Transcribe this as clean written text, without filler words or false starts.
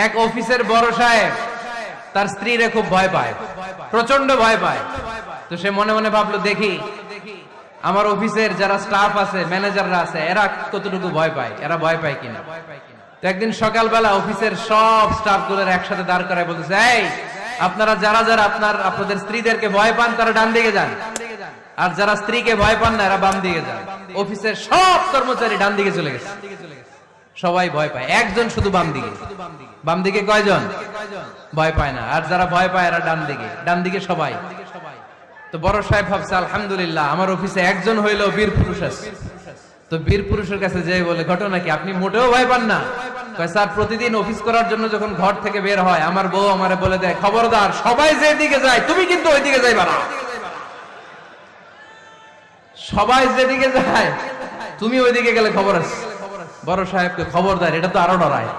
এক অফিসের বড় সাহেব তার স্ত্রীরে খুব ভয় পায়, প্রচন্ড ভয় পায়। তো সে মনে মনে ভাবলো, দেখি আমার অফিসের যারা স্টাফ আছে, ম্যানেজাররা আছে, এরা কতটুকু ভয় পায়, এরা ভয় পায় কিনা। তো একদিন সকালবেলা অফিসের সব স্টাফ গুলোর একসাথে দাঁড় করায় বলতেছে, এই আপনারা যারা যারা আপনাদের স্ত্রীদেরকে ভয় পান তারা ডান দিকে যান, আর যারা স্ত্রীকে ভয় পান না এরা বাম দিকে যান। অফিসের সব কর্মচারী ডান দিকে চলে গেছে, সবাই ভয় পায়, একজন শুধু বাম দিকে। বাম দিকে কয়জন ভয় পায় না, আর যারা ভয় পায় এরা ডান দিকে, ডান দিকে সবাই। তো বড় সাহেব ভাবছে, আলহামদুলিল্লাহ আমার অফিসে একজন হইলেও বীর পুরুষ আছে। তো বীর পুরুষের কাছে যে বলে, ঘটনা কি, আপনি মোটেও ভয় পান না? কয়, স্যার প্রতিদিন অফিস করার জন্য যখন ঘর থেকে বের হয় আমার বউ আমারে বলে দেয়, খবরদার সবাই যেদিকে যায় তুমি কিন্তু ওইদিকে যাইবা না, সবাই যেদিকে যায় তুমি ওইদিকে গেলে খবর আছে। বড় সাহেবকে খবরদার, এটা তো আরো ডরায়।